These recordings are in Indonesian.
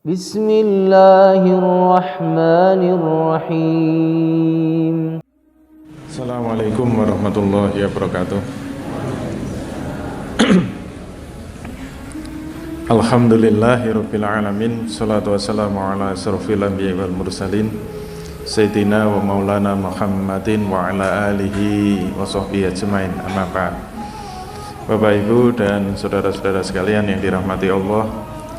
Bismillahirrahmanirrahim. Assalamualaikum warahmatullahi wabarakatuh. Alhamdulillahirabbil alamin. Shalatu wassalamu ala asyrofil anbiya'i wal mursalin Sayyidina wa maulana Muhammadin wa ala alihi wa sahbihi ajmain. Amma ba'd. Bapak Ibu dan saudara-saudara sekalian yang dirahmati Allah,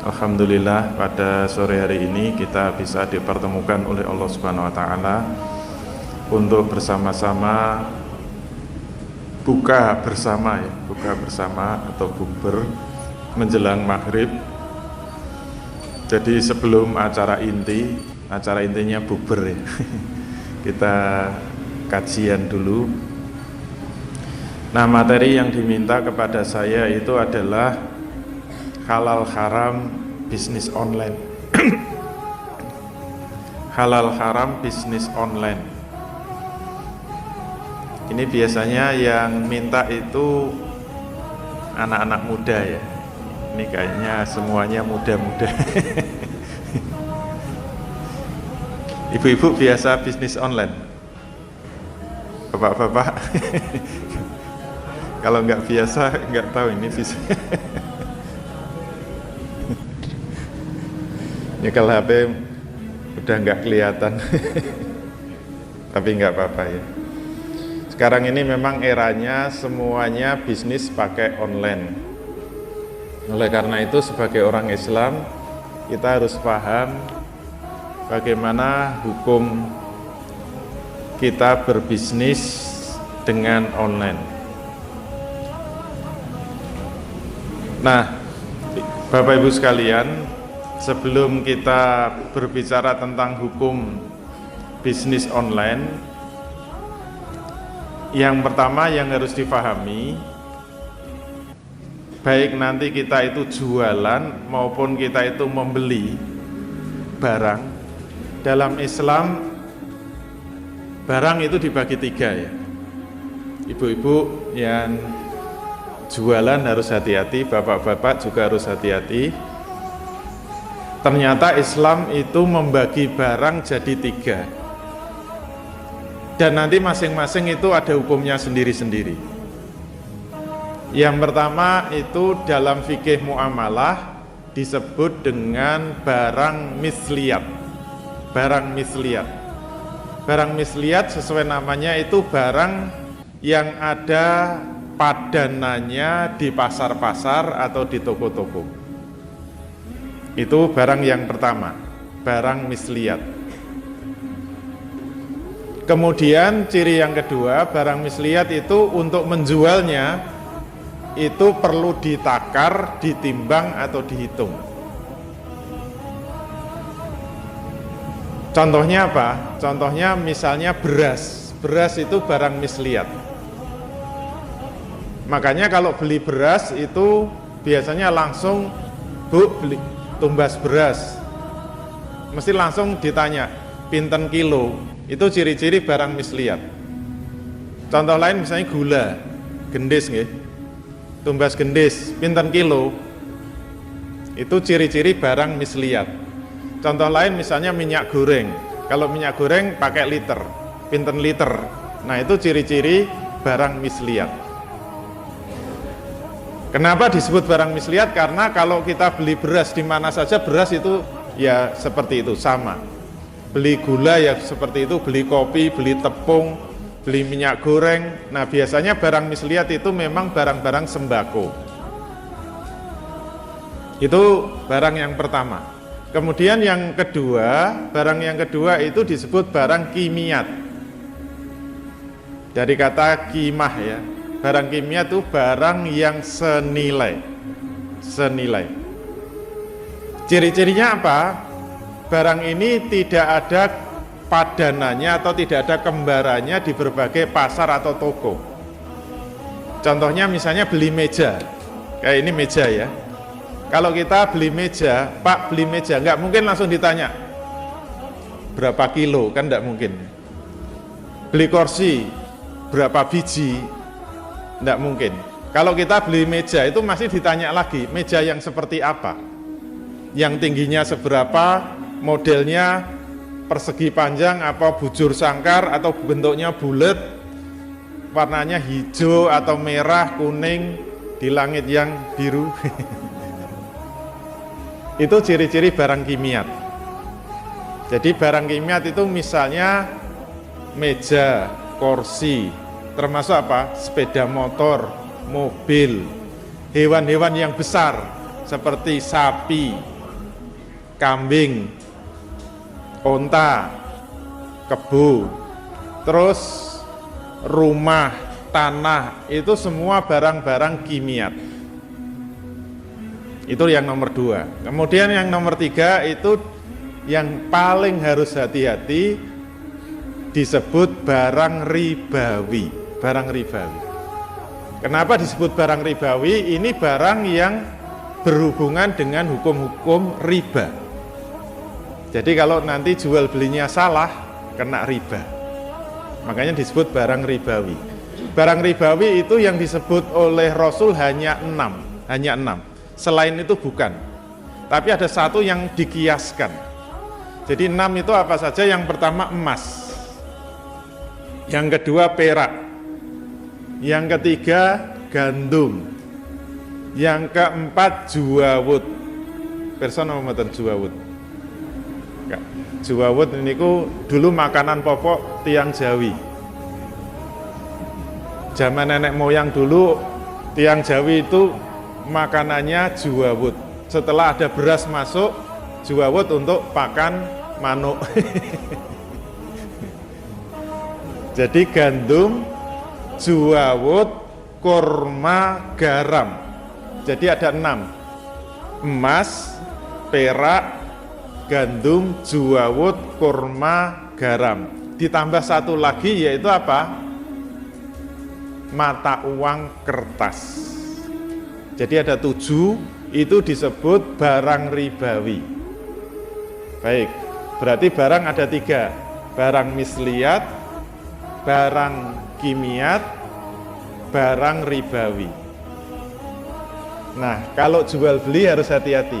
alhamdulillah pada sore hari ini kita bisa dipertemukan oleh Allah Subhanahu wa taala untuk bersama-sama buka bersama atau bukber menjelang maghrib. Jadi sebelum acara intinya bukber ya. Kita kajian dulu. Nah, materi yang diminta kepada saya itu adalah halal haram bisnis online. Halal haram bisnis online. Ini biasanya yang minta itu anak-anak muda ya. Ini kayaknya semuanya muda-muda. Ibu-ibu biasa bisnis online? Bapak-bapak? Kalau nggak biasa, nggak tahu ini bisa. Ini kalau HP udah nggak kelihatan. Tapi nggak apa-apa ya. Sekarang ini memang eranya semuanya bisnis pakai online. Oleh karena itu sebagai orang Islam kita harus paham bagaimana hukum kita berbisnis dengan online. Nah, Bapak Ibu sekalian, sebelum kita berbicara tentang hukum bisnis online, yang pertama yang harus dipahami, baik nanti kita itu jualan maupun kita itu membeli barang, dalam Islam barang itu dibagi tiga ya. Ibu-ibu yang jualan harus hati-hati, bapak-bapak juga harus hati-hati. Ternyata Islam itu membagi barang jadi tiga. Dan nanti masing-masing itu ada hukumnya sendiri-sendiri. Yang pertama itu dalam fikih muamalah disebut dengan barang misliyat. Barang misliyat. Barang misliyat sesuai namanya itu barang yang ada padanannya di pasar-pasar atau di toko-toko. Itu barang yang pertama, barang misliyat. Kemudian ciri yang kedua, barang misliyat itu untuk menjualnya itu perlu ditakar, ditimbang atau dihitung. Contohnya apa? Contohnya misalnya beras. Beras itu barang misliyat. Makanya kalau beli beras itu biasanya langsung, Bu, beli tumbas beras. Mesti langsung ditanya, pinten kilo? Itu ciri-ciri barang misliyat. Contoh lain misalnya gula, gendis nggih. Tumbas gendis, pinten kilo? Itu ciri-ciri barang misliyat. Contoh lain misalnya minyak goreng. Kalau minyak goreng pakai liter, pinten liter? Nah, itu ciri-ciri barang misliyat. Kenapa disebut barang misliyat? Karena kalau kita beli beras di mana saja beras itu ya seperti itu, sama. Beli gula ya seperti itu, beli kopi, beli tepung, beli minyak goreng. Nah, biasanya barang misliyat itu memang barang-barang sembako. Itu barang yang pertama. Kemudian yang kedua, barang yang kedua itu disebut barang kimiat. Dari kata kimah ya. Barang kimia itu barang yang senilai. Ciri-cirinya apa? Barang ini tidak ada padanannya atau tidak ada kembarannya di berbagai pasar atau toko. Contohnya misalnya beli meja. Kayak ini meja ya. Kalau kita beli meja, Pak beli meja, nggak mungkin langsung ditanya berapa kilo, kan nggak mungkin. Beli kursi, berapa biji, nggak mungkin. Kalau kita beli meja itu masih ditanya lagi, meja yang seperti apa? yang tingginya seberapa, modelnya persegi panjang apa bujur sangkar atau bentuknya bulat, warnanya hijau atau merah, kuning, di langit yang biru. Itu ciri-ciri barang kimiat. Jadi barang kimiat itu misalnya meja, kursi, termasuk apa? Sepeda motor, mobil, hewan-hewan yang besar seperti sapi, kambing, onta, kebo, terus rumah, tanah, itu semua barang-barang kimiat. Itu yang nomor 2. Kemudian yang nomor 3 itu yang paling harus hati-hati, disebut barang ribawi. Barang ribawi. Kenapa disebut barang ribawi? Ini barang yang berhubungan dengan hukum-hukum riba. Jadi kalau nanti jual belinya salah, kena riba. Makanya disebut barang ribawi. Barang ribawi itu yang disebut oleh Rasul hanya 6. Hanya 6. Selain itu bukan. Tapi ada satu yang dikiaskan. Jadi 6 itu apa saja? Yang pertama emas. Yang kedua perak. Yang ketiga gandum. Yang keempat juawut. Pirsa napa mboten juawut? Juawut niku dulu makanan pokok tiang Jawi. Zaman nenek moyang dulu tiang Jawi itu makanannya juawut. Setelah ada beras masuk, juawut untuk pakan manuk. Jadi gandum, juawut, kurma, garam. Jadi ada 6. Emas, perak, gandum, juawut, kurma, garam. Ditambah satu lagi yaitu apa? Mata uang kertas. Jadi ada 7, itu disebut barang ribawi. Baik, berarti barang ada 3. Barang misliat, barang kimiat, barang ribawi. Nah, kalau jual beli harus hati-hati.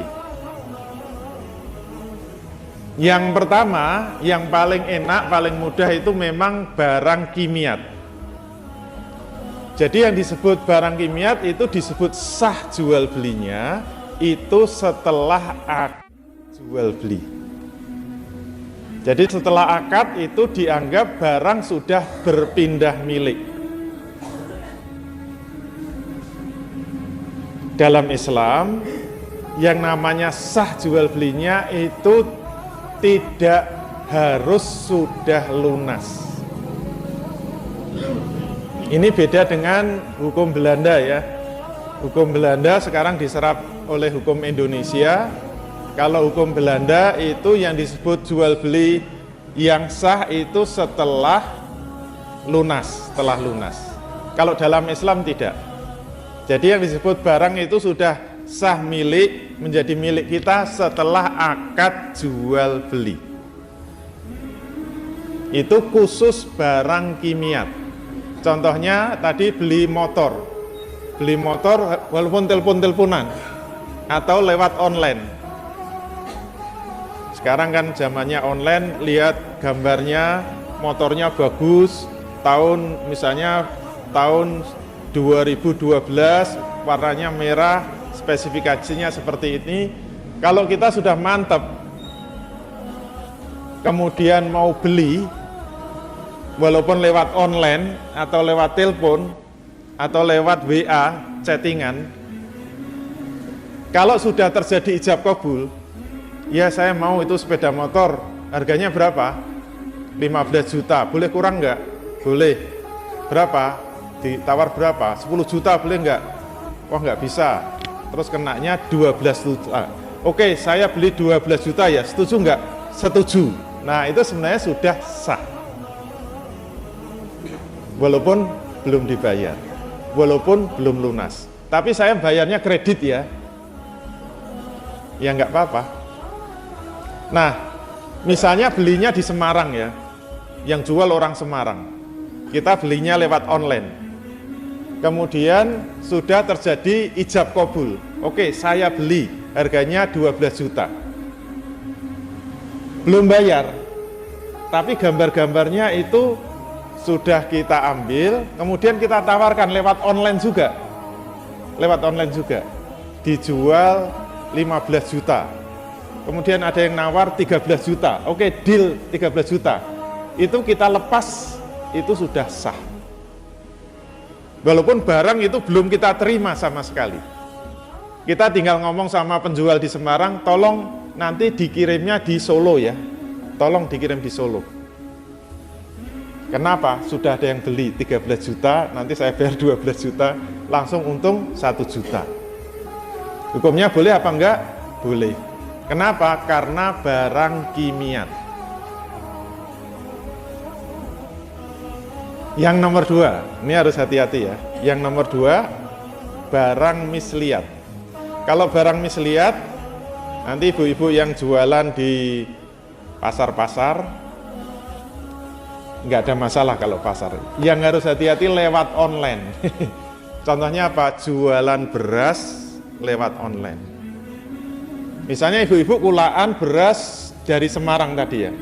Yang pertama, yang paling enak, paling mudah itu memang barang kimiat. Jadi yang disebut barang kimiat itu disebut sah jual belinya itu setelah akad jual beli. Jadi setelah akad itu dianggap barang sudah berpindah milik. Dalam Islam yang namanya sah jual belinya itu tidak harus sudah lunas. Ini beda dengan hukum Belanda ya. Hukum Belanda sekarang diserap oleh hukum Indonesia. Kalau hukum Belanda itu yang disebut jual beli yang sah itu setelah lunas, Kalau dalam Islam tidak. Jadi yang disebut barang itu sudah sah milik, menjadi milik kita setelah akad jual beli. Itu khusus barang kimiat. Contohnya tadi beli motor walaupun telepon-teleponan atau lewat online. Sekarang kan zamannya online, lihat gambarnya, motornya bagus, misalnya tahun 2012, warnanya merah, spesifikasinya seperti ini. Kalau kita sudah mantap, kemudian mau beli, walaupun lewat online atau lewat telepon atau lewat WA chattingan, kalau sudah terjadi ijab kabul, ya saya mau itu sepeda motor, harganya berapa? 15 juta, boleh kurang enggak? Boleh. Berapa? Ditawar berapa? 10 juta boleh enggak? Wah enggak bisa. Terus kenanya 12 juta. Oke, saya beli 12 juta ya, setuju enggak? Setuju. Nah itu sebenarnya sudah sah. Walaupun belum dibayar, walaupun belum lunas. Tapi saya bayarnya kredit ya. Ya nggak apa-apa. Nah, misalnya belinya di Semarang ya, yang jual orang Semarang. Kita belinya lewat online. Kemudian sudah terjadi ijab kabul. Oke, saya beli harganya 12 juta. Belum bayar, tapi gambar-gambarnya itu sudah kita ambil, kemudian kita tawarkan lewat online juga. Lewat online juga. Dijual 15 juta. Kemudian ada yang nawar 13 juta. Oke, deal 13 juta. Itu kita lepas, itu sudah sah. Walaupun barang itu belum kita terima sama sekali. Kita tinggal ngomong sama penjual di Semarang, tolong nanti dikirimnya di Solo ya. Tolong dikirim di Solo. Kenapa? Sudah ada yang beli 13 juta, nanti saya bayar 12 juta, langsung untung 1 juta. Hukumnya boleh apa enggak? Boleh. Kenapa? Karena barang kimia. Yang nomor 2, ini harus hati-hati ya. Yang nomor 2, barang misliat. Kalau barang misliat, nanti ibu-ibu yang jualan di pasar-pasar, nggak ada masalah kalau pasar. Yang harus hati-hati lewat online. Contohnya apa? Jualan beras lewat online. Misalnya ibu-ibu kulaan beras dari Semarang tadi ya,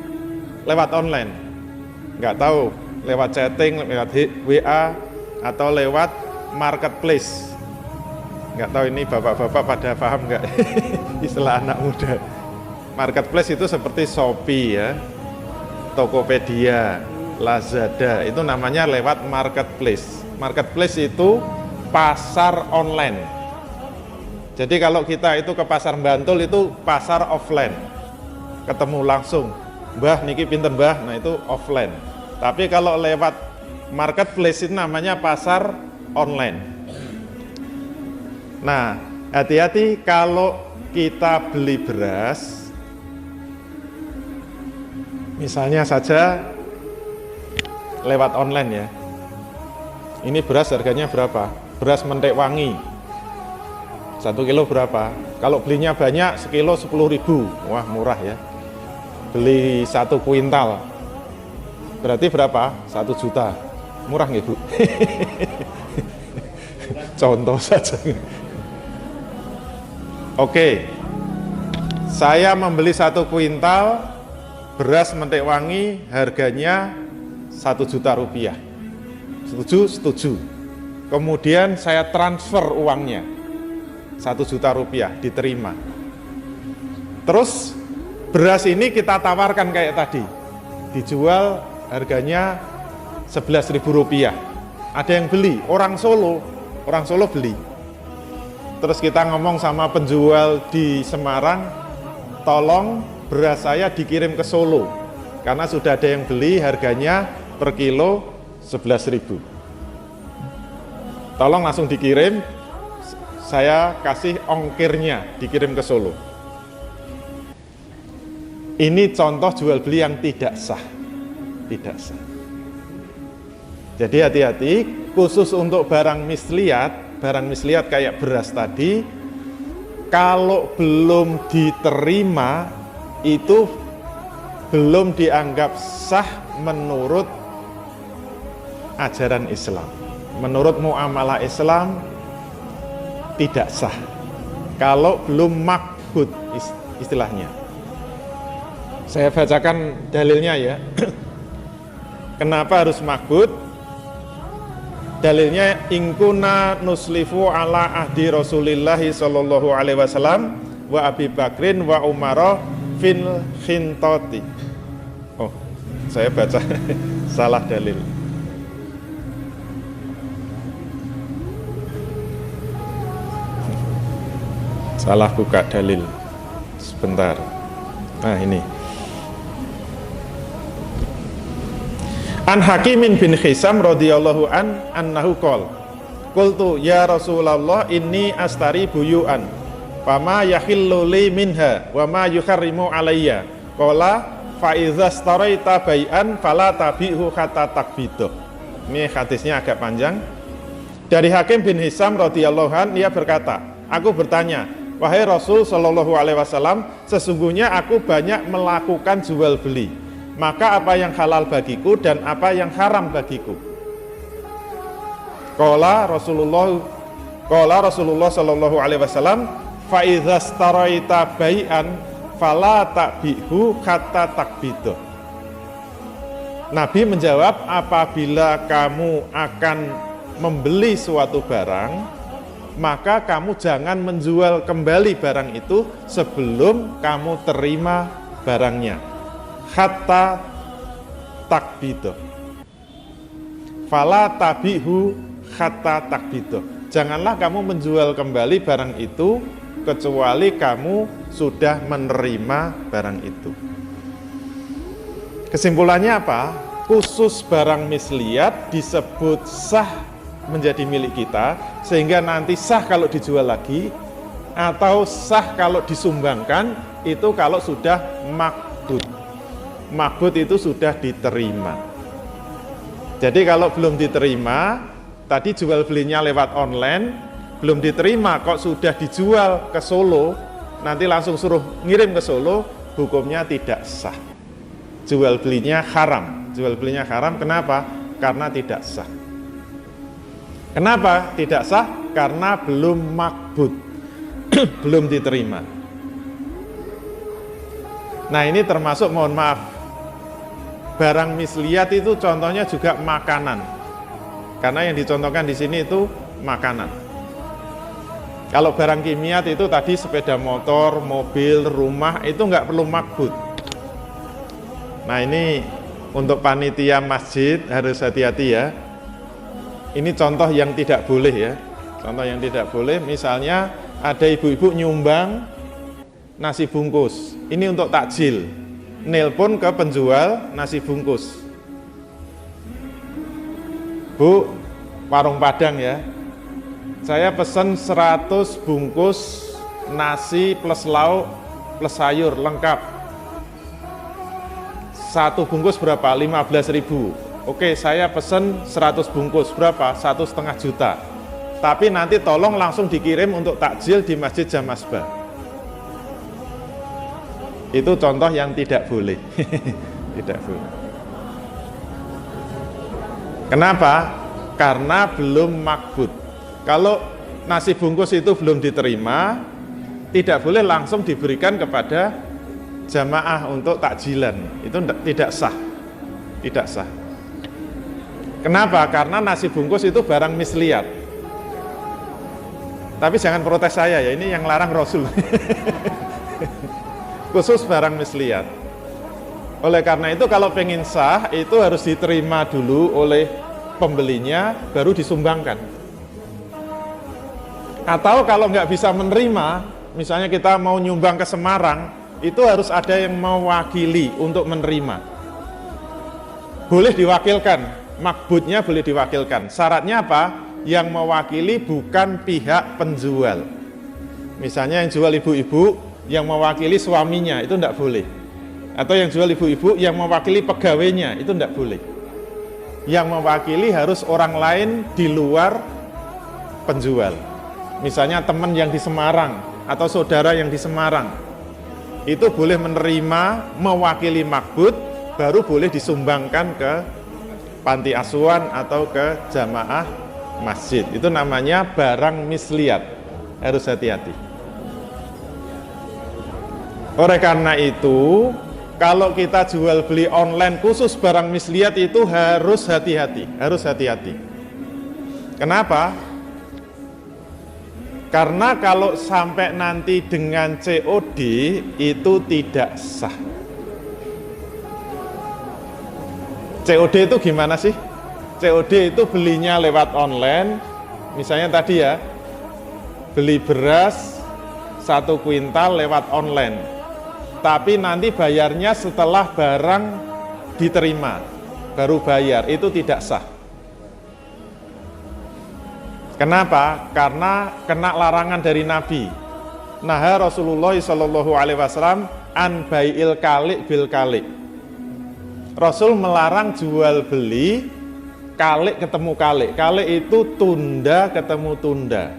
lewat online. Nggak tahu, lewat chatting, lewat WA, atau lewat marketplace. Nggak tahu ini bapak-bapak pada paham nggak istilah anak muda. Marketplace itu seperti Shopee ya, Tokopedia, Lazada, itu namanya lewat marketplace. Marketplace itu pasar online. Jadi kalau kita itu ke pasar Bantul itu pasar offline, ketemu langsung, mbah niki pinten mbah, nah itu offline. Tapi kalau lewat marketplace itu namanya pasar online. Nah, hati-hati kalau kita beli beras, misalnya saja lewat online ya. Ini beras harganya berapa? Beras Mentek Wangi 1 kilo berapa? Kalau belinya banyak, sekilo 10.000. Wah, murah ya. Beli 1 kuintal berarti berapa? 1 juta. Murah nggak Bu? Contoh saja. Oke, saya membeli 1 kuintal beras Mentek Wangi, harganya 1 juta rupiah. Setuju? Setuju. Kemudian saya transfer uangnya 1 juta rupiah, diterima. Terus beras ini kita tawarkan kayak tadi, dijual harganya 11.000 rupiah. Ada yang beli, orang Solo beli. Terus kita ngomong sama penjual di Semarang, tolong beras saya dikirim ke Solo, karena sudah ada yang beli, harganya per kilo 11.000. Tolong langsung dikirim, saya kasih ongkirnya, dikirim ke Solo. Ini contoh jual beli yang tidak sah. Tidak sah. Jadi hati-hati, khusus untuk barang misliat kayak beras tadi, kalau belum diterima, itu belum dianggap sah menurut ajaran Islam. Menurut muamalah Islam, tidak sah kalau belum makbud istilahnya. Saya bacakan dalilnya ya. Kenapa harus makbud? Dalilnya ingkuna nuslifu ala ahdi Rasulillahi sallallahu alaihi wasallam wa Abi Bakrin wa Umar fil khintati. Oh, saya baca salah dalil. Salah buka dalil. Sebentar. Nah, ini. An Hakimin bin Hisam radhiyallahu annahu qol. Qultu ya Rasulullah inni astari buyu'an. Fama yakhillu li minha wa ma yukharrimu alayya. Qala fa idza astaraita bai'an fala tabi'hu hatta takbidu. Ini hadisnya agak panjang. Dari Hakim bin Hisam radhiyallahu an, dia berkata, aku bertanya, wahai Rasul sallallahu alaihi wasallam, sesungguhnya aku banyak melakukan jual beli. Maka apa yang halal bagiku dan apa yang haram bagiku? Qala Rasulullah sallallahu alaihi wasallam, fa idza staraita bai'an fala ta'bihu hatta takbidu. Nabi menjawab, apabila kamu akan membeli suatu barang, maka kamu jangan menjual kembali barang itu sebelum kamu terima barangnya. Hatta takbidu. Fala tabihu hatta takbidu. Janganlah kamu menjual kembali barang itu kecuali kamu sudah menerima barang itu. Kesimpulannya apa? Khusus barang misliat disebut sah menjadi milik kita, sehingga nanti sah kalau dijual lagi, atau sah kalau disumbangkan, itu kalau sudah makbud. Makbud itu sudah diterima. Jadi kalau belum diterima, tadi jual belinya lewat online, belum diterima kok sudah dijual ke Solo, nanti langsung suruh ngirim ke Solo, hukumnya tidak sah. Jual belinya haram. Jual belinya haram, kenapa? Karena tidak sah. Kenapa tidak sah? Karena belum makbud, belum diterima. Nah ini termasuk, mohon maaf, barang misliat itu contohnya juga makanan. Karena yang dicontohkan di sini itu makanan. Kalau barang kimiat itu tadi sepeda motor, mobil, rumah, itu nggak perlu makbud. Nah ini untuk panitia masjid harus hati-hati ya. Ini contoh yang tidak boleh ya. Contoh yang tidak boleh, misalnya ada ibu-ibu nyumbang nasi bungkus. Ini untuk takjil. Nelpon ke penjual nasi bungkus. Bu, warung Padang ya. Saya pesen 100 bungkus nasi plus lauk plus sayur lengkap. Satu bungkus berapa? 15.000. Oke, saya pesen 100 bungkus berapa? 1,5 juta. Tapi nanti tolong langsung dikirim untuk takjil di Masjid Jamasbah. Itu contoh yang tidak boleh. Tidak boleh. Kenapa? Karena belum makbud. Kalau nasi bungkus itu belum diterima, tidak boleh langsung diberikan kepada jamaah untuk takjilan, itu tidak sah, tidak sah. Kenapa? Karena nasi bungkus itu barang misliat. Tapi jangan protes saya ya, ini yang larang Rasul. Khusus barang misliat. Oleh karena itu kalau pengen sah, itu harus diterima dulu oleh pembelinya, baru disumbangkan. Atau kalau nggak bisa menerima, misalnya kita mau nyumbang ke Semarang, itu harus ada yang mewakili untuk menerima. Boleh diwakilkan, makbudnya boleh diwakilkan. Syaratnya apa? Yang mewakili bukan pihak penjual. Misalnya yang jual ibu-ibu, yang mewakili suaminya, itu tidak boleh. Atau yang jual ibu-ibu, yang mewakili pegawainya, itu tidak boleh. Yang mewakili harus orang lain di luar penjual. Misalnya teman yang di Semarang, atau saudara yang di Semarang, itu boleh menerima, mewakili makbud, baru boleh disumbangkan ke panti asuhan atau ke jamaah masjid. Itu namanya barang misliat, harus hati-hati. Oleh karena itu, kalau kita jual beli online khusus barang misliat itu harus hati-hati, harus hati-hati. Kenapa? Karena kalau sampai nanti dengan COD itu tidak sah. COD itu gimana sih? COD itu belinya lewat online. Misalnya tadi ya, beli beras 1 kuintal lewat online. Tapi nanti bayarnya setelah barang diterima, baru bayar, itu tidak sah. Kenapa? Karena kena larangan dari Nabi. Nah, Rasulullah SAW an bai'il kali' bil kali'. Rasul melarang jual beli kali' ketemu kali'. Kali' itu tunda ketemu tunda.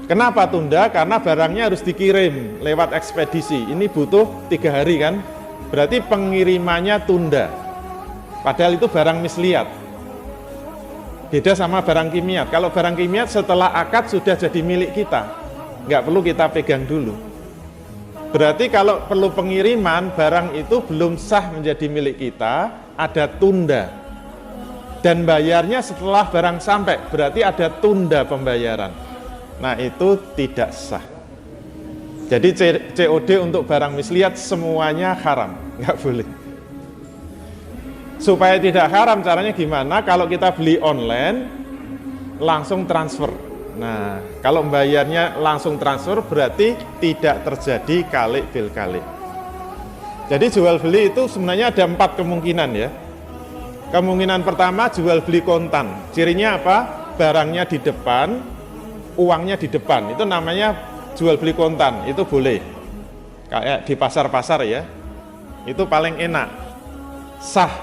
Kenapa tunda? Karena barangnya harus dikirim lewat ekspedisi. Ini butuh 3 hari kan? Berarti pengirimannya tunda. Padahal itu barang misliat. Beda sama barang kimiat. Kalau barang kimiat setelah akad sudah jadi milik kita. nggak perlu kita pegang dulu. Berarti kalau perlu pengiriman, barang itu belum sah menjadi milik kita, ada tunda. Dan bayarnya setelah barang sampai, berarti ada tunda pembayaran. Nah, itu tidak sah. Jadi COD untuk barang misliat semuanya haram, nggak boleh. Supaya tidak haram, caranya gimana? Kalau kita beli online, langsung transfer. Nah, kalau bayarnya langsung transfer berarti tidak terjadi kalik bil kalik. Jadi jual beli itu sebenarnya ada 4 kemungkinan ya. Kemungkinan pertama jual beli kontan. Cirinya apa? Barangnya di depan, uangnya di depan. Itu namanya jual beli kontan. Itu boleh. Kayak di pasar-pasar ya. Itu paling enak. Sah.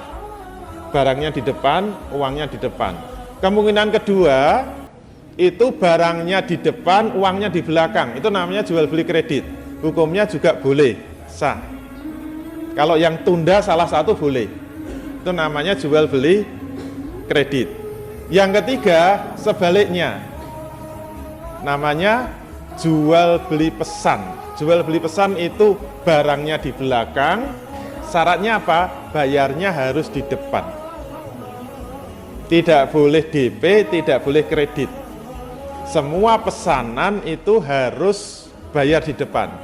Barangnya di depan, uangnya di depan. Kemungkinan kedua itu barangnya di depan, uangnya di belakang. Itu namanya jual beli kredit. Hukumnya juga boleh, sah. Kalau yang tunda salah satu boleh. Itu namanya jual beli kredit. Yang ketiga sebaliknya. Namanya jual beli pesan. Jual beli pesan itu barangnya di belakang. Syaratnya apa? Bayarnya harus di depan. Tidak boleh DP, tidak boleh kredit. Semua pesanan itu harus bayar di depan.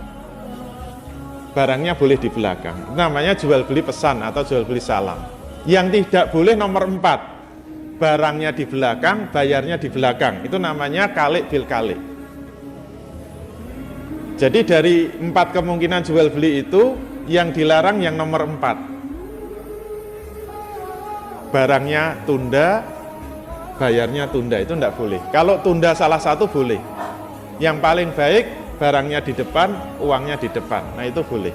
Barangnya boleh di belakang. Namanya jual beli pesan atau jual beli salam. Yang tidak boleh nomor 4. Barangnya di belakang, bayarnya di belakang. Itu namanya kalik bil kalik. Jadi dari 4 kemungkinan jual beli itu, yang dilarang yang nomor 4. Barangnya tunda, bayarnya tunda, itu tidak boleh. Kalau tunda salah satu boleh. Yang paling baik barangnya di depan, uangnya di depan. Nah, itu boleh.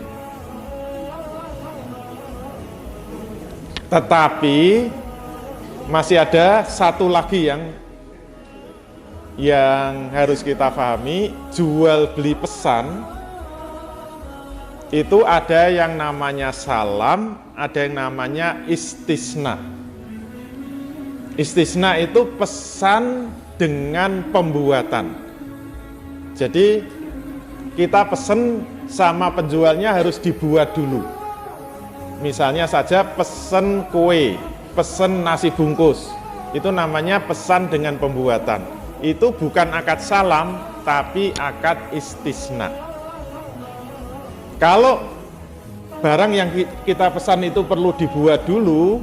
Tetapi masih ada satu lagi yang harus kita pahami, jual beli pesan itu ada yang namanya salam, ada yang namanya istisna. Istisna itu pesan dengan pembuatan. Jadi kita pesen sama penjualnya harus dibuat dulu. Misalnya saja pesen kue, pesen nasi bungkus. Itu namanya pesan dengan pembuatan. Itu bukan akad salam, tapi akad istisna. Kalau barang yang kita pesan itu perlu dibuat dulu,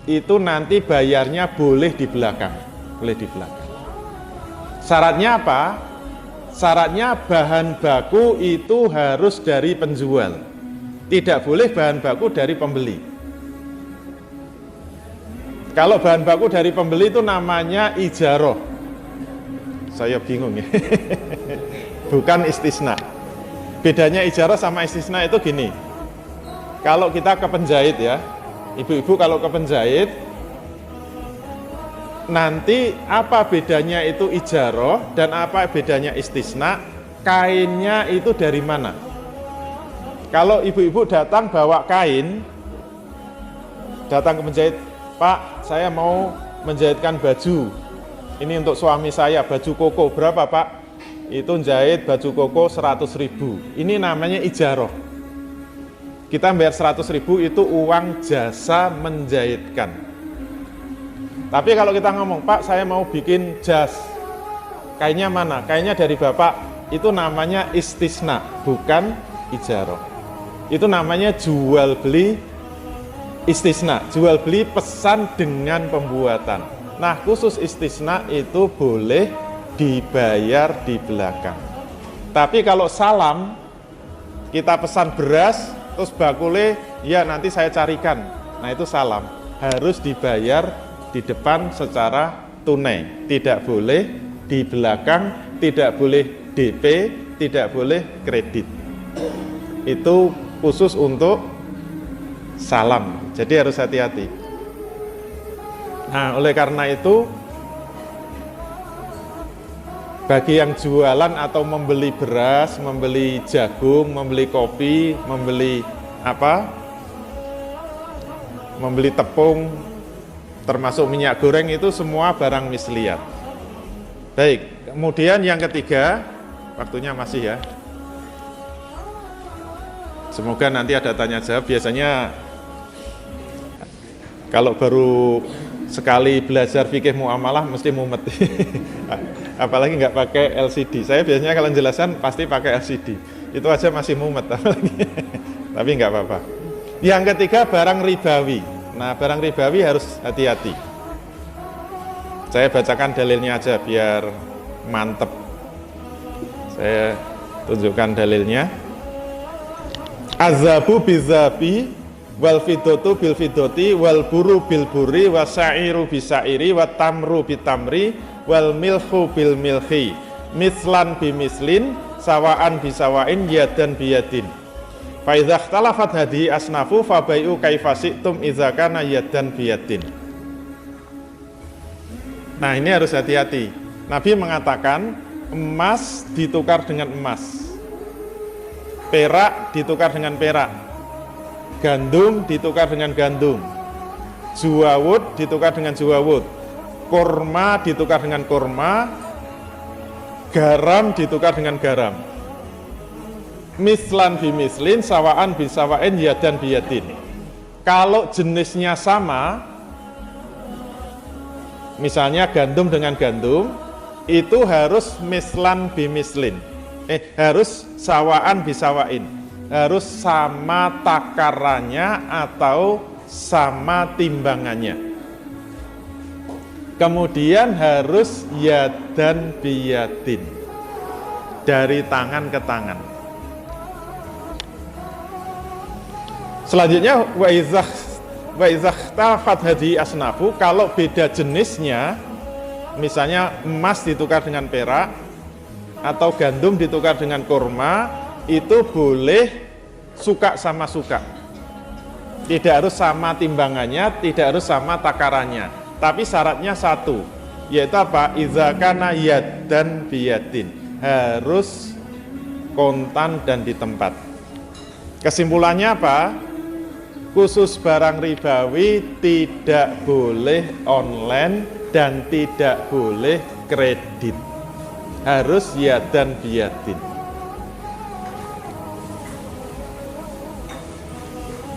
itu nanti bayarnya boleh di belakang. Boleh di belakang. Syaratnya apa? Syaratnya bahan baku itu harus dari penjual. Tidak boleh bahan baku dari pembeli. Kalau bahan baku dari pembeli itu namanya ijaroh. Saya bingung ya. Bukan istisna. Bedanya ijaroh sama istisna itu gini. Kalau kita ke penjahit ya, ibu-ibu kalau ke penjahit, nanti apa bedanya itu ijaroh dan apa bedanya istisna? Kainnya itu dari mana? Kalau ibu-ibu datang bawa kain, datang ke penjahit, Pak, saya mau menjahitkan baju. Ini untuk suami saya, baju koko. Berapa, Pak? Itu jahit baju koko 100.000. Ini namanya ijaroh. Kita bayar 100.000 itu uang jasa menjahitkan. Tapi kalau kita ngomong, Pak, saya mau bikin jas. Kainnya mana? Kainnya dari Bapak. Itu namanya istisna, bukan ijaroh. Itu namanya jual beli istisna, jual beli pesan dengan pembuatan. Nah, khusus istisna itu boleh dibayar di belakang. Tapi kalau salam, kita pesan beras, terus bakule, ya nanti saya carikan. Nah, itu salam, harus dibayar di depan secara tunai. Tidak boleh di belakang, tidak boleh DP, tidak boleh kredit. Itu khusus untuk salam. Jadi harus hati-hati. Nah, oleh karena itu, bagi yang jualan atau membeli beras, membeli jagung, membeli kopi, membeli membeli tepung, termasuk minyak goreng, itu semua barang misliat. Baik, kemudian yang ketiga, waktunya masih ya. Semoga nanti ada tanya jawab. Biasanya kalau baru sekali belajar fikih muamalah mesti mumet. Apalagi nggak pakai LCD. Saya biasanya kalau jelasan pasti pakai LCD. Itu aja masih mumet apalagi. Tapi nggak apa-apa. Yang ketiga, barang ribawi. Nah, barang ribawi harus hati-hati. Saya bacakan dalilnya aja biar mantep. Saya tunjukkan dalilnya. Azabu bizabi wal fidotu bil fidoti wal buru bil buri wa sa'iru bisairi wa tamru bitamri wal milhu bil milhi mislan bimislin sawaan bisawain yadan biyadin. Fa idza ikhtalafat hadhihi asnafu fa bai'u kaifa syi'tum idza kana yadan biyadin. Nah, ini harus hati-hati. Nabi mengatakan emas ditukar dengan emas, perak ditukar dengan perak, gandum ditukar dengan gandum, juwawud ditukar dengan juwawud, kurma ditukar dengan kurma, garam ditukar dengan garam. Mislan bimislin, sawaan bisawain, yadan biyadin. Kalau jenisnya sama, misalnya gandum dengan gandum, itu harus mislan bimislin. Harus sawaan bisawain. Harus sama takarannya atau sama timbangannya. Kemudian harus yadan biyadin, dari tangan ke tangan. Selanjutnya wa idzah tafat hadi asnafu, kalau beda jenisnya, misalnya emas ditukar dengan perak atau gandum ditukar dengan kurma, itu boleh suka sama suka. Tidak harus sama timbangannya, tidak harus sama takarannya. Tapi syaratnya satu, yaitu apa? Idza kana yadan biyadin, harus kontan dan di tempat. Kesimpulannya apa? Khusus barang ribawi tidak boleh online dan tidak boleh kredit, harus yadan biyadin.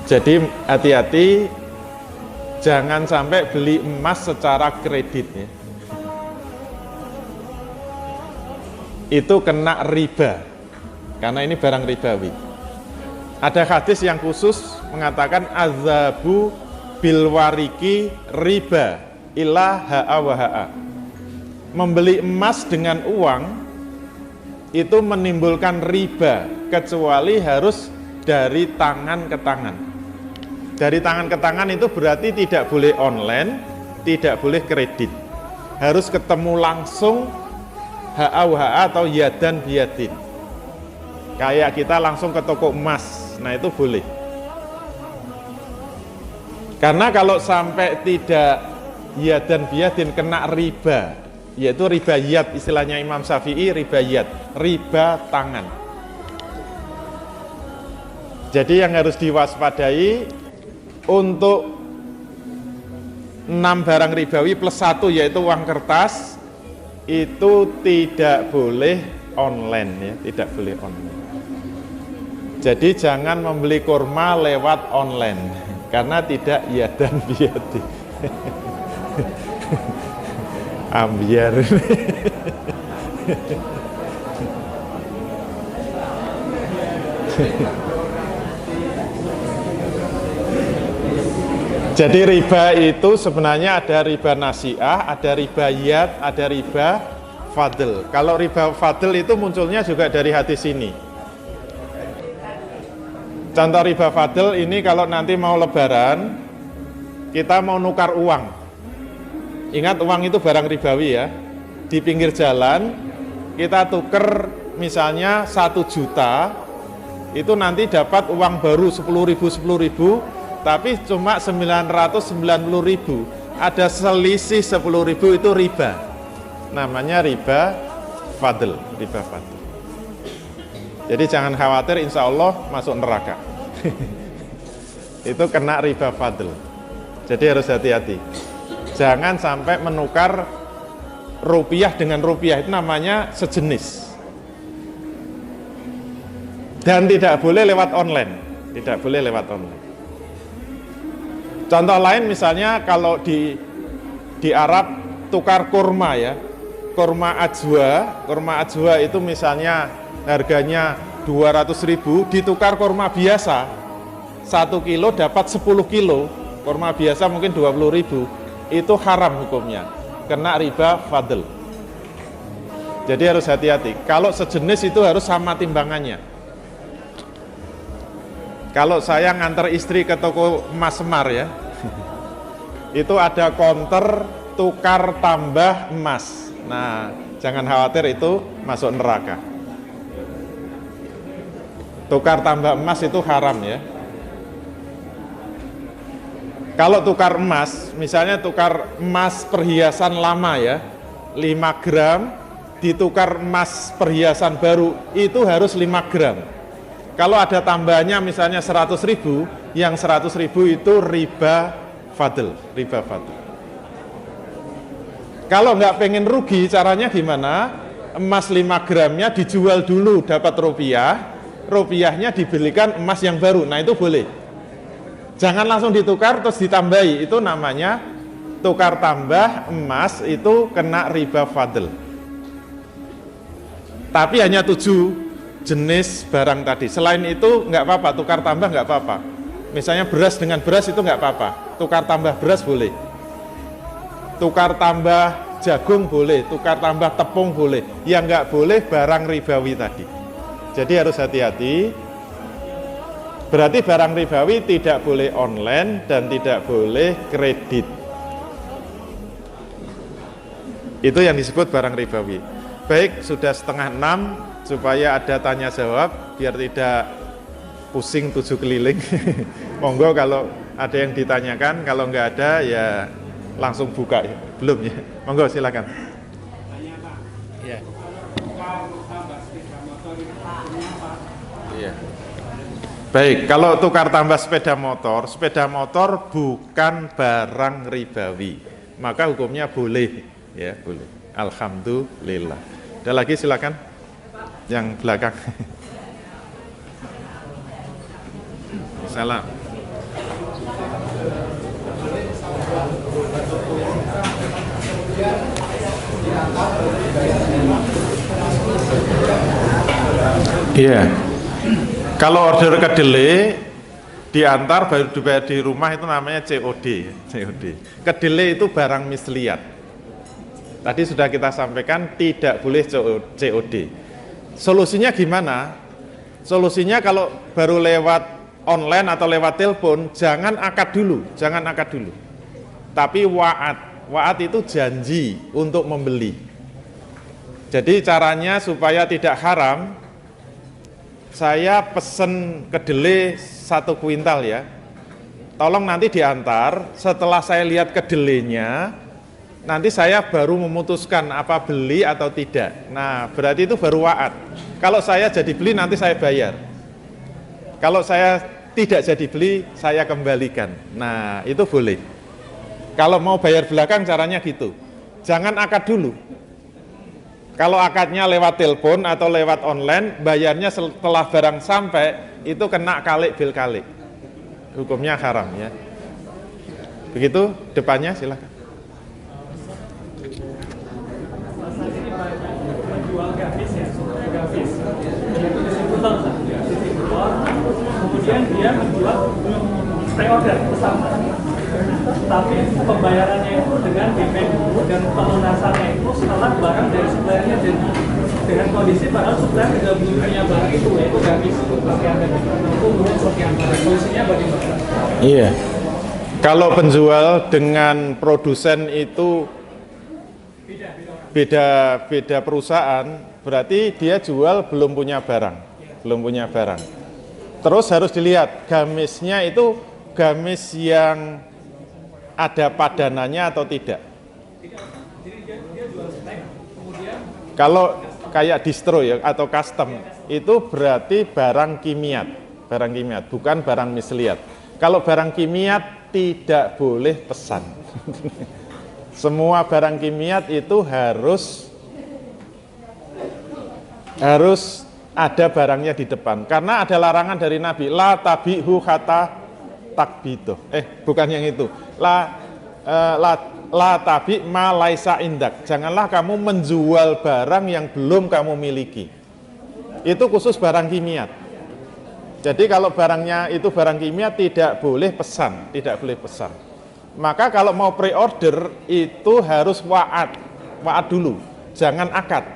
Jadi hati-hati, jangan sampai beli emas secara kredit ya. Itu kena riba, karena ini barang ribawi. Ada hadis yang khusus mengatakan azabu bilwariki riba ila ha'a wa ha'a. Membeli emas dengan uang itu menimbulkan riba, kecuali harus dari tangan ke tangan. Dari tangan ke tangan itu berarti tidak boleh online, tidak boleh kredit. Harus ketemu langsung ha'a wa ha'a atau yadan biyadin. Kayak kita langsung ke toko emas, nah itu boleh. Karena kalau sampai tidak yadan biyadin kena riba, yaitu riba yad, istilahnya Imam Syafi'i, riba yad, riba tangan. Jadi yang harus diwaspadai untuk 6 barang ribawi plus 1 yaitu uang kertas, itu tidak boleh online ya, tidak boleh online. Jadi jangan membeli kurma lewat online karena tidak yadan biyadin. Ambiar. Jadi riba itu sebenarnya ada riba nasi'ah, ada riba yad, ada riba fadl. Kalau riba fadl itu munculnya juga dari hadis ini. Contoh riba fadl ini kalau nanti mau lebaran, kita mau nukar uang. Ingat uang itu barang ribawi ya. Di pinggir jalan, kita tuker misalnya 1 juta, itu nanti dapat uang baru 10.000, tapi cuma 990.000. Ada selisih 10.000, itu riba. Namanya riba fadl, riba fadl. Jadi jangan khawatir, insya Allah masuk neraka. Itu kena riba fadl. Jadi harus hati-hati. Jangan sampai menukar rupiah dengan rupiah, itu namanya sejenis. Dan tidak boleh lewat online, tidak boleh lewat online. Contoh lain misalnya kalau di Arab tukar kurma ya, kurma ajwa itu misalnya harganya 200.000, ditukar kurma biasa 1 kilo dapat 10 kilo, kurma biasa mungkin 20.000, itu haram hukumnya, kena riba fadl. Jadi harus hati-hati, kalau sejenis itu harus sama timbangannya. Kalau saya nganter istri ke toko emas Semar ya, itu ada konter tukar tambah emas. Nah, jangan khawatir itu masuk neraka. Tukar tambah emas itu haram ya. Kalau tukar emas, misalnya tukar emas perhiasan lama ya, 5 gram ditukar emas perhiasan baru, itu harus 5 gram. Kalau ada tambahannya misalnya 100.000, yang 100.000 itu riba fadl. Kalau nggak pengen rugi, caranya gimana? Emas 5 gramnya dijual dulu dapat rupiahnya dibelikan emas yang baru, nah itu boleh. Jangan langsung ditukar terus ditambahi, itu namanya tukar tambah emas, itu kena riba fadl. Tapi hanya 7 jenis barang tadi, selain itu nggak apa-apa, tukar tambah nggak apa-apa. Misalnya beras dengan beras itu nggak apa-apa, tukar tambah beras boleh, tukar tambah jagung boleh, tukar tambah tepung boleh. Yang nggak boleh barang ribawi tadi. Jadi harus hati-hati. Berarti barang ribawi tidak boleh online dan tidak boleh kredit. Itu yang disebut barang ribawi. Baik, sudah 5:30, supaya ada tanya jawab biar tidak pusing 7 keliling. Monggo kalau ada yang ditanyakan, kalau nggak ada ya langsung buka. Belum ya? Monggo silakan. Iya. Iya. Baik, kalau tukar tambah sepeda motor bukan barang ribawi, maka hukumnya boleh, ya boleh. Alhamdulillah. Ada lagi silakan, yang belakang. Salam. Iya. Kalau order kedelai diantar baru dibayar di rumah itu namanya COD. Kedelai itu barang misliat. Tadi sudah kita sampaikan tidak boleh COD. Solusinya gimana? Solusinya kalau baru lewat online atau lewat telepon, jangan akad dulu. Tapi wa'ad itu janji untuk membeli. Jadi caranya supaya tidak haram, saya pesen kedelai 1 kuintal ya, tolong nanti diantar. Setelah saya lihat kedelainya, nanti saya baru memutuskan apa beli atau tidak. Nah, berarti itu baru wa'ad. Kalau saya jadi beli, nanti saya bayar. Kalau saya tidak jadi beli, saya kembalikan. Nah, itu boleh. Kalau mau bayar belakang, caranya gitu. Jangan akad dulu. Kalau akadnya lewat telepon atau lewat online, bayarnya setelah barang sampai, itu kena kalik bil kalik. Hukumnya haram ya. Begitu, depannya silakan. Menjual gamis ya, gamis. Kemudian dia menjual pre-order pesanan. Tapi pembayarannya itu dengan DP dulu dan pelunasannya itu setelah barang dari suppliernya jadi, dengan kondisi barang supplier tidak punya barang itu, yaitu gamis sekian dan kemudian sekian barang. Kondisinya bagaimana? Iya. Kalau penjual dengan produsen itu beda perusahaan, berarti dia jual belum punya barang. Terus harus dilihat gamisnya itu gamis yang ada padanannya atau tidak. Kalau kayak distro ya atau custom, itu berarti barang kimiat, bukan barang misliat. Kalau barang kimiat tidak boleh pesan. Semua barang kimiat itu harus ada barangnya di depan, karena ada larangan dari Nabi, la tabihu kata takbido, bukan yang itu, la tabi ma laisa indak, janganlah kamu menjual barang yang belum kamu miliki. Itu khusus barang kimia. Jadi kalau barangnya itu barang kimia tidak boleh pesan, tidak boleh pesan. Maka kalau mau pre-order itu harus wa'ad dulu, jangan akad.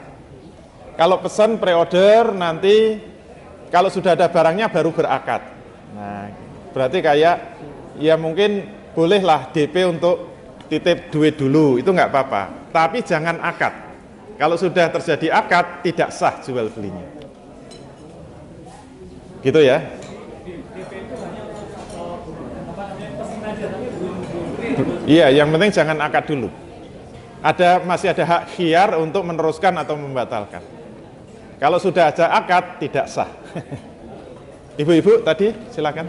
Kalau pesan pre-order nanti kalau sudah ada barangnya baru berakad. Nah, berarti kayak ya mungkin bolehlah DP untuk titip duit dulu, itu nggak apa-apa. Tapi jangan akad. Kalau sudah terjadi akad tidak sah jual belinya. Gitu ya. Iya, yang penting jangan akad dulu. Masih ada hak khiyar untuk meneruskan atau membatalkan. Kalau sudah ada akad tidak sah. Ibu-ibu tadi silakan.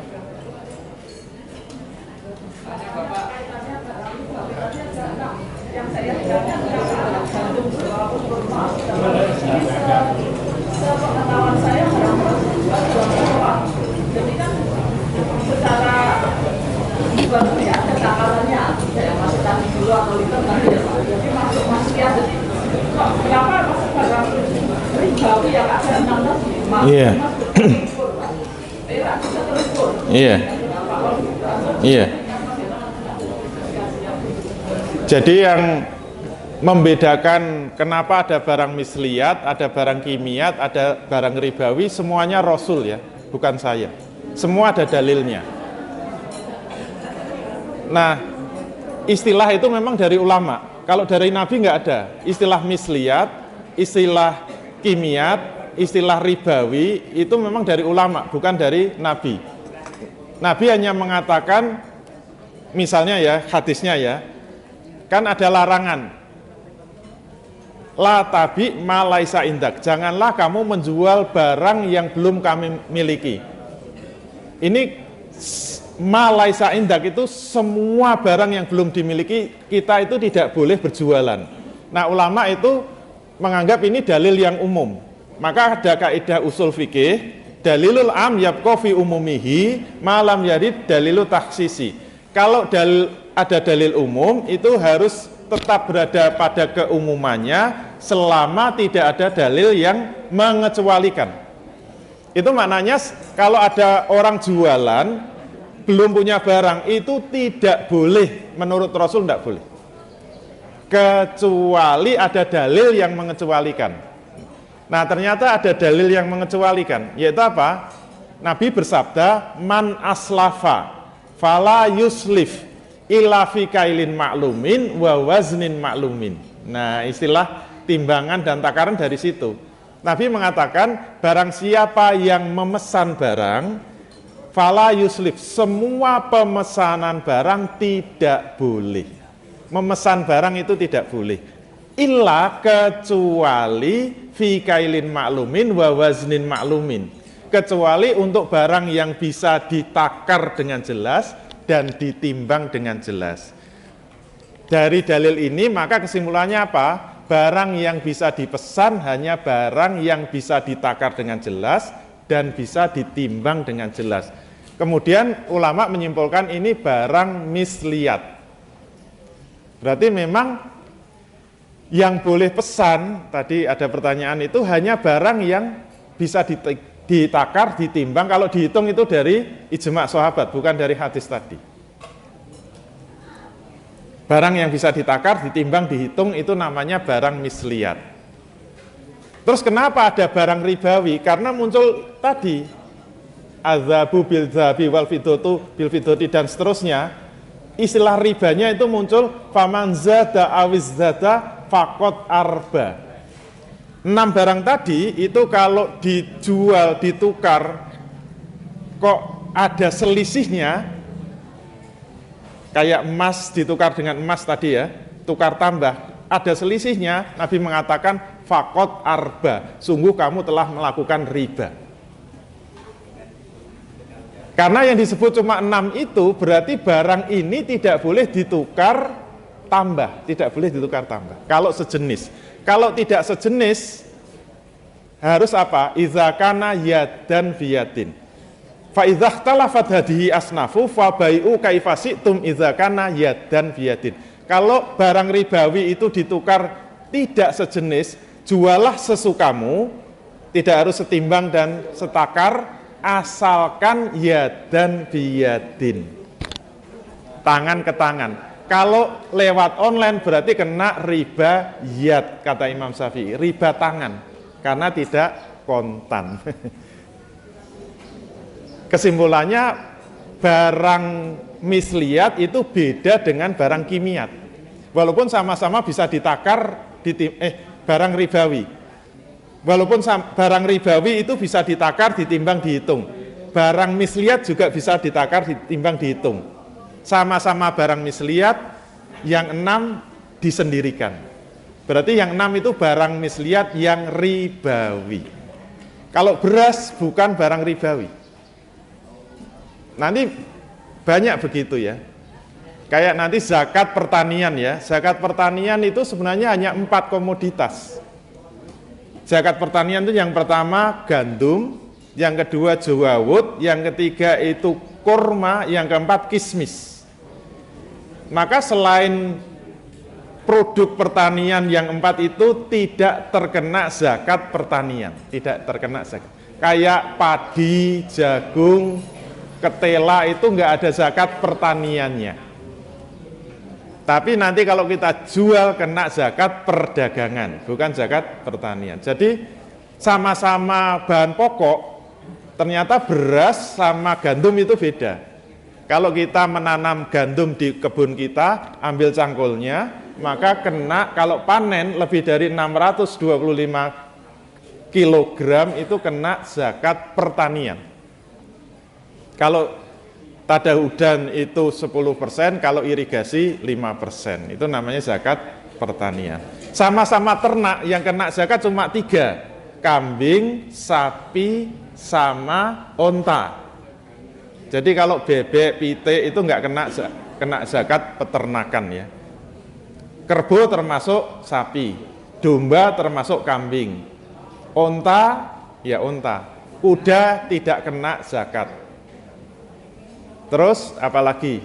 Sepengetahuan saya jadi kan secara jual beli ada takarannya, kayak masuk tadi dulu atau liter tadi ya Pak. Jadi masuk ya, jadi kenapa masuk barang ribawi yang ada 16 Iya. Iya. Iya. Jadi yang membedakan kenapa ada barang misliyat, ada barang kimiat, ada barang ribawi, semuanya Rasul ya, bukan saya. Semua ada dalilnya. Nah, istilah itu memang dari ulama. Kalau dari Nabi nggak ada. Istilah misliyat, istilah kimiat, istilah ribawi, itu memang dari ulama, bukan dari Nabi. Nabi hanya mengatakan, misalnya ya, hadisnya ya, kan ada larangan. La tabi ma laisa indak, janganlah kamu menjual barang yang belum kami miliki. Ini ma laisa indak itu semua barang yang belum dimiliki kita itu tidak boleh berjualan. Nah, ulama itu menganggap ini dalil yang umum. Maka ada kaidah usul fikih, dalilul am yabqa fi umumihi malam yarid dalilu takhsisi. Kalau ada dalil umum itu harus tetap berada pada keumumannya selama tidak ada dalil yang mengecualikan. Itu maknanya kalau ada orang jualan belum punya barang itu tidak boleh, menurut Rasul tidak boleh, kecuali ada dalil yang mengecualikan. Nah, ternyata ada dalil yang mengecualikan, yaitu apa? Nabi bersabda, man aslafa fala yuslif illa fi kailin maklumin wa waznin maklumin. Nah, istilah timbangan dan takaran dari situ. Nabi mengatakan, barang siapa yang memesan barang, fala yuslif, semua pemesanan barang tidak boleh. Memesan barang itu tidak boleh. Illa kecuali fi kailin maklumin wa waznin maklumin. Kecuali untuk barang yang bisa ditakar dengan jelas dan ditimbang dengan jelas. Dari dalil ini maka kesimpulannya apa? Barang yang bisa dipesan hanya barang yang bisa ditakar dengan jelas dan bisa ditimbang dengan jelas. Kemudian ulama menyimpulkan ini barang misliyat. Berarti memang yang boleh pesan, tadi ada pertanyaan itu hanya barang yang bisa ditakar, ditimbang. Kalau dihitung itu dari ijma' sahabat, bukan dari hadis tadi. Barang yang bisa ditakar, ditimbang, dihitung itu namanya barang misliyat. Terus kenapa ada barang ribawi? Karena muncul tadi azabu bil zabi wal fidotu bil fidoti dan seterusnya. Istilah ribanya itu muncul faman zada awiz zada fakot arba. 6 barang tadi itu kalau dijual, ditukar kok ada selisihnya, kayak emas ditukar dengan emas tadi ya, tukar tambah, ada selisihnya, Nabi mengatakan fakot arba, sungguh kamu telah melakukan riba. Karena yang disebut cuma 6 itu berarti barang ini tidak boleh ditukar tambah, tidak boleh ditukar tambah. Kalau sejenis, kalau tidak sejenis harus apa? Idza kana yadan biyadin. Fa idza ikhtalafat hadhihi asnafu fa bai'u kaifa syi'tum idza kana yadan biyadin. Kalau barang ribawi itu ditukar tidak sejenis, jualah sesukamu, tidak harus setimbang dan setakar, asalkan yadan biyadin, tangan ke tangan. Kalau lewat online berarti kena riba yad, kata Imam Syafi'i, riba tangan, karena tidak kontan. Kesimpulannya, barang misliyat itu beda dengan barang kimiat. Walaupun sama-sama bisa ditakar, barang ribawi. Walaupun barang ribawi itu bisa ditakar, ditimbang, dihitung. Barang misliyat juga bisa ditakar, ditimbang, dihitung. Sama-sama barang misliyat, yang 6 disendirikan. Berarti yang 6 itu barang misliyat yang ribawi. Kalau beras bukan barang ribawi. Nanti banyak begitu ya. Kayak nanti zakat pertanian ya. Zakat pertanian itu sebenarnya hanya 4 komoditas. Zakat pertanian itu yang pertama gandum, yang kedua jawawut, yang ketiga itu kurma, yang keempat kismis. Maka selain produk pertanian yang 4 itu tidak terkena zakat pertanian, tidak terkena zakat. Kayak padi, jagung, ketela itu nggak ada zakat pertaniannya. Tapi nanti kalau kita jual kena zakat perdagangan, bukan zakat pertanian. Jadi sama-sama bahan pokok, ternyata beras sama gandum itu beda. Kalau kita menanam gandum di kebun kita, ambil cangkulnya, maka kena, kalau panen lebih dari 625 kilogram itu kena zakat pertanian. Kalau tada hudan itu 10%, kalau irigasi 5%. Itu namanya zakat pertanian. Sama-sama ternak yang kena zakat cuma 3. Kambing, sapi, sama onta. Jadi kalau bebek, pitik itu nggak kena zakat peternakan ya. Kerbau termasuk sapi, domba termasuk kambing, onta ya onta, kuda tidak kena zakat. Terus apalagi?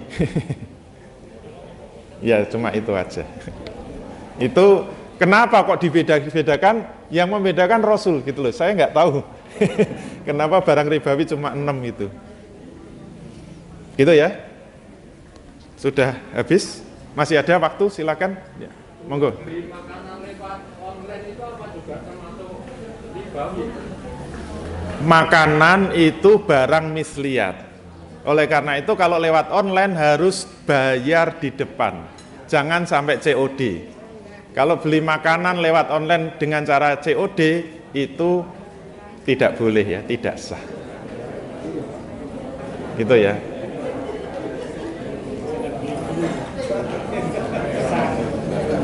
Ya cuma itu aja. Itu kenapa kok dibedakan? Yang membedakan Rasul gitu loh. Saya nggak tahu. Kenapa barang ribawi cuma 6 itu. Gitu ya. Sudah habis? Masih ada waktu? Silakan. Ya, monggo. Beli makanan lewat online itu apa juga termasuk ribawi? Makanan itu barang misliyat. Oleh karena itu kalau lewat online harus bayar di depan. Jangan sampai COD. Kalau beli makanan lewat online dengan cara COD itu tidak boleh ya, tidak sah. Gitu ya.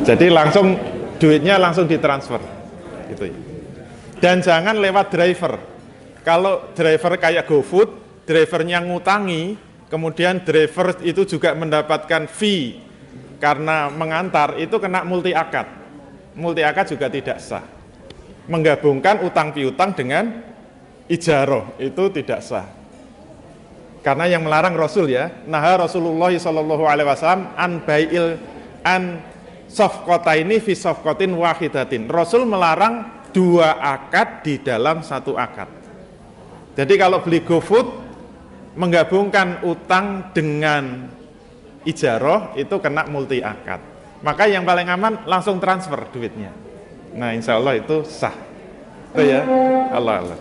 Jadi langsung duitnya langsung ditransfer. Gitu ya. Dan jangan lewat driver. Kalau driver kayak GoFood, drivernya ngutangi, kemudian driver itu juga mendapatkan fee karena mengantar, itu kena multi akad. Multi akad juga tidak sah. Menggabungkan utang piutang dengan ijaroh itu tidak sah. Karena yang melarang Rasul ya, naha Rasulullah SAW an bai'il an safqataini fi safqatin wahidatin. Rasul melarang 2 akad di dalam 1 akad. Jadi kalau beli GoFood menggabungkan utang dengan ijaroh itu kena multi akad. Maka yang paling aman langsung transfer duitnya. Nah insya Allah itu sah. Itu ya. Allah.